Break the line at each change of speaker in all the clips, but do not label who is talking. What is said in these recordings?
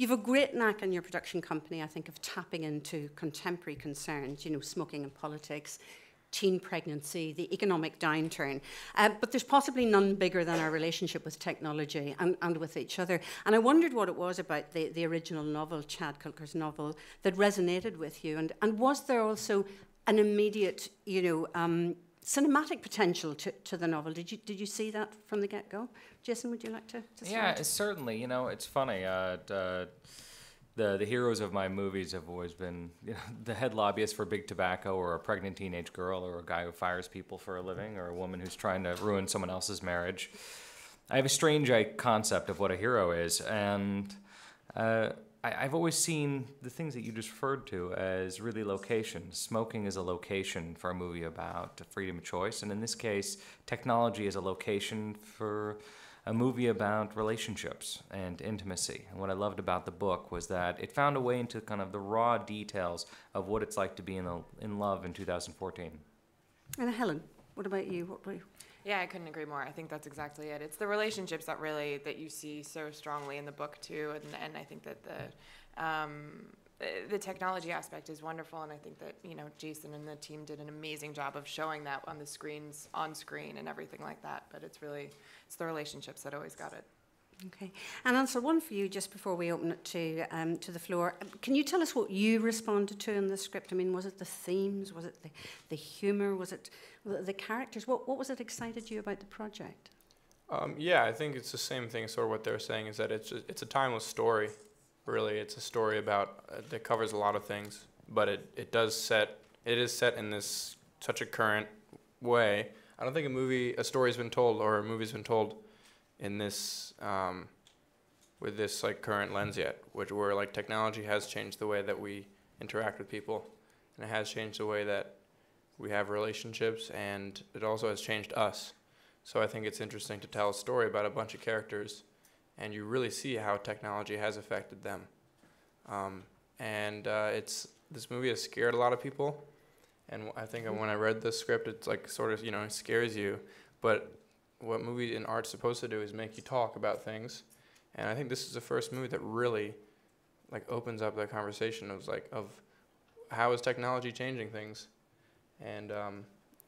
You've a great knack in your production company, I think, of tapping into contemporary concerns, you know, smoking and politics, teen pregnancy, the economic downturn. But there's possibly none bigger than our relationship with technology and with each other. And I wondered what it was about the original novel, Chad Kultgen's novel, that resonated with you. And was there also an immediate, you know, cinematic potential to the novel? Did you see that from the get-go? Jason, would you like to start?
Yeah, certainly. You know, it's funny. The heroes of my movies have always been, you know, the head lobbyist for big tobacco, or a pregnant teenage girl, or a guy who fires people for a living, or a woman who's trying to ruin someone else's marriage. I have a strange concept of what a hero is, and I've always seen the things that you just referred to as really locations. Smoking is a location for a movie about freedom of choice, and in this case, technology is a location for a movie about relationships and intimacy. And what I loved about the book was that it found a way into kind of the raw details of what it's like to be in love in 2014.
And Helen, what about you? What were you?
Yeah, I couldn't agree more. I think that's exactly it. It's the relationships that you see so strongly in the book too, and I think that the technology aspect is wonderful, and I think that, you know, Jason and the team did an amazing job of showing that on screen and everything like that. But it's the relationships that always got it.
Okay, and Ansel, one for you just before we open it to the floor. Can you tell us what you responded to in the script? I mean, was it the themes? Was it the humour? Was it the characters? What was it excited you about the project?
Yeah, I think it's the same thing. Sort of what they're saying is that it's a timeless story. Really, it's a story about that covers a lot of things, but it is set in this such a current way. I don't think a story's been told, or a movie's been told in this with this like current lens yet, where like technology has changed the way that we interact with people, and it has changed the way that we have relationships, and it also has changed us. So I think it's interesting to tell a story about a bunch of characters, and you really see how technology has affected them. This movie has scared a lot of people, and I think when I read the script, it's like sort of, you know, it scares you, but what movie and art's supposed to do is make you talk about things, and I think this is the first movie that really like opens up that conversation of how is technology changing things, and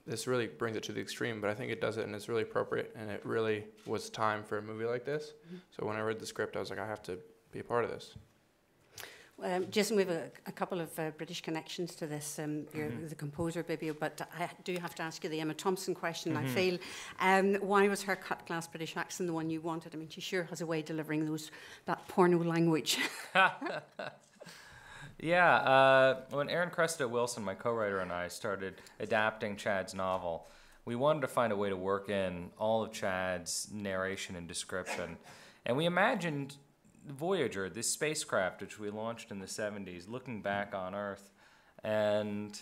this really brings it to the extreme, but I think it does it, and it's really appropriate, and it really was time for a movie like this. Mm-hmm. So when I read the script, I was like, I have to be a part of this.
Jason, we have a couple of British connections to this. You're the composer, baby, but I do have to ask you the Emma Thompson question, I feel. Why was her cut-class British accent the one you wanted? I mean, she sure has a way of delivering that porno language.
Yeah, when Aaron Cressida Wilson, my co-writer, and I started adapting Chad's novel, we wanted to find a way to work in all of Chad's narration and description. And we imagined Voyager, this spacecraft which we launched in the 70s, looking back on Earth, and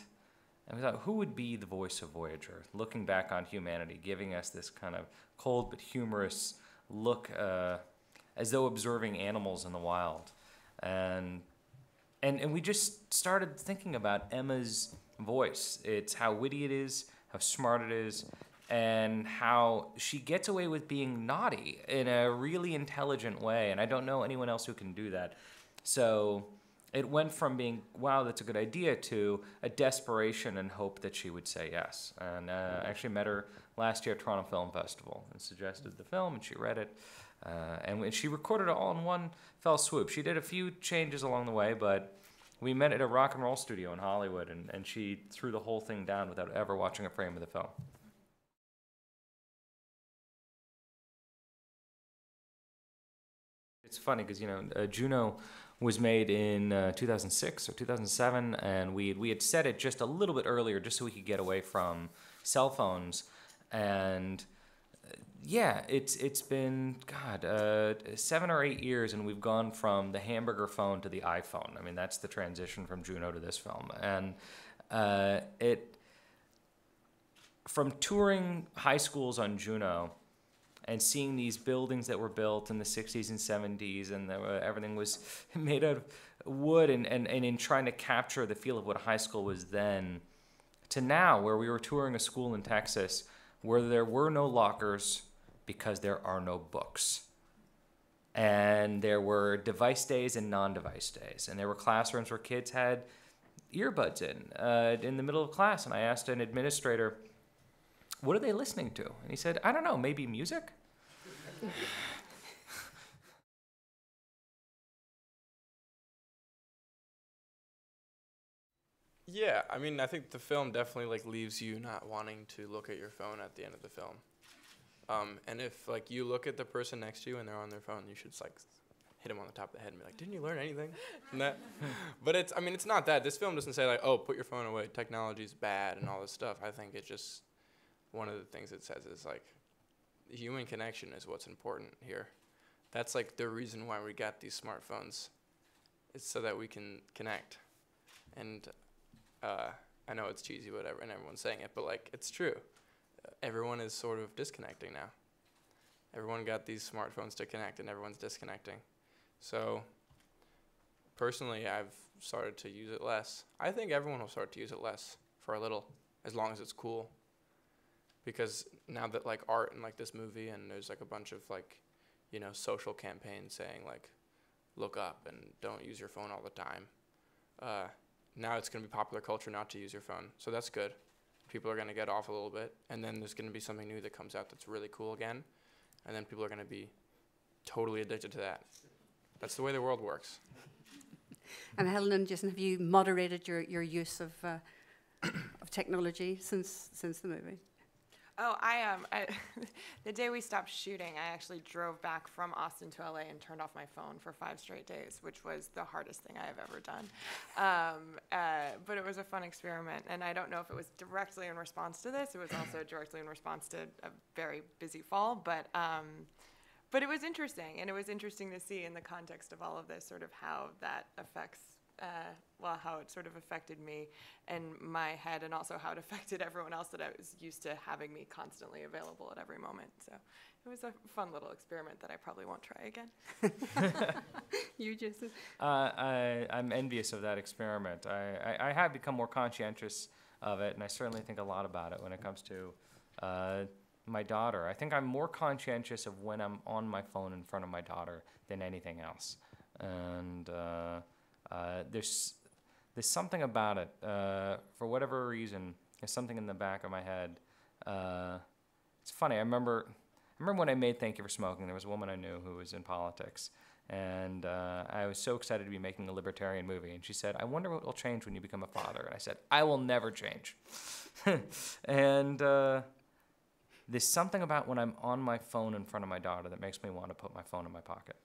we thought, who would be the voice of Voyager, looking back on humanity, giving us this kind of cold but humorous look, as though observing animals in the wild. And we just started thinking about Emma's voice. It's how witty it is, how smart it is, and how she gets away with being naughty in a really intelligent way. And I don't know anyone else who can do that. So it went from being, wow, that's a good idea, to a desperation and hope that she would say yes. And I actually met her last year at Toronto Film Festival and suggested the film, and she read it. And she recorded it all in one fell swoop. She did a few changes along the way, but we met at a rock and roll studio in Hollywood, and she threw the whole thing down without ever watching a frame of the film. It's funny because, you know, Juno was made in 2006 or 2007, and we had set it just a little bit earlier just so we could get away from cell phones. And yeah, it's been, 7 or 8 years, and we've gone from the hamburger phone to the iPhone. I mean, that's the transition from Juno to this film. And from touring high schools on Juno and seeing these buildings that were built in the 60s and 70s, and everything was made out of wood, and in trying to capture the feel of what high school was then, to now, where we were touring a school in Texas where there were no lockers because there are no books. And there were device days and non-device days. And there were classrooms where kids had earbuds in the middle of class. And I asked an administrator, what are they listening to? And he said, I don't know, maybe music?
Yeah, I mean, I think the film definitely like leaves you not wanting to look at your phone at the end of the film. And if like you look at the person next to you and they're on their phone, you should just like hit them on the top of the head and be like, didn't you learn anything from that? But it's not that. This film doesn't say like, oh, put your phone away, technology's bad and all this stuff. I think it just, one of the things it says is like, human connection is what's important here. That's like the reason why we got these smartphones. It's so that we can connect. And I know it's cheesy, whatever, and everyone's saying it, but like it's true. Everyone is sort of disconnecting now. Everyone got these smartphones to connect, and everyone's disconnecting. So personally, I've started to use it less. I think everyone will start to use it less for a little, as long as it's cool. Because now that like art and like this movie, and there's like a bunch of like, you know, social campaigns saying like, look up and don't use your phone all the time. Now it's going to be popular culture not to use your phone, so that's good. People are going to get off a little bit, and then there's going to be something new that comes out that's really cool again, and then people are going to be totally addicted to that. That's the way the world works.
And Helen and Jason, have you moderated your use of technology since the movie?
Oh, the day we stopped shooting, I actually drove back from Austin to LA and turned off my phone for 5 straight days, which was the hardest thing I have ever done. But it was a fun experiment, and I don't know if it was directly in response to this. It was also directly in response to a very busy fall, but it was interesting, and it was interesting to see in the context of all of this sort of how that affects how it sort of affected me and my head, and also how it affected everyone else that I was used to having me constantly available at every moment. So it was a fun little experiment that I probably won't try again.
You, Jason?
I'm envious of that experiment. I have become more conscientious of it, and I certainly think a lot about it when it comes to my daughter. I think I'm more conscientious of when I'm on my phone in front of my daughter than anything else. And there's something about it. For whatever reason, there's something in the back of my head. It's funny. I remember when I made Thank You for Smoking, there was a woman I knew who was in politics. And I was so excited to be making a libertarian movie. And she said, I wonder what will change when you become a father. And I said, I will never change. And there's something about when I'm on my phone in front of my daughter that makes me want to put my phone in my pocket.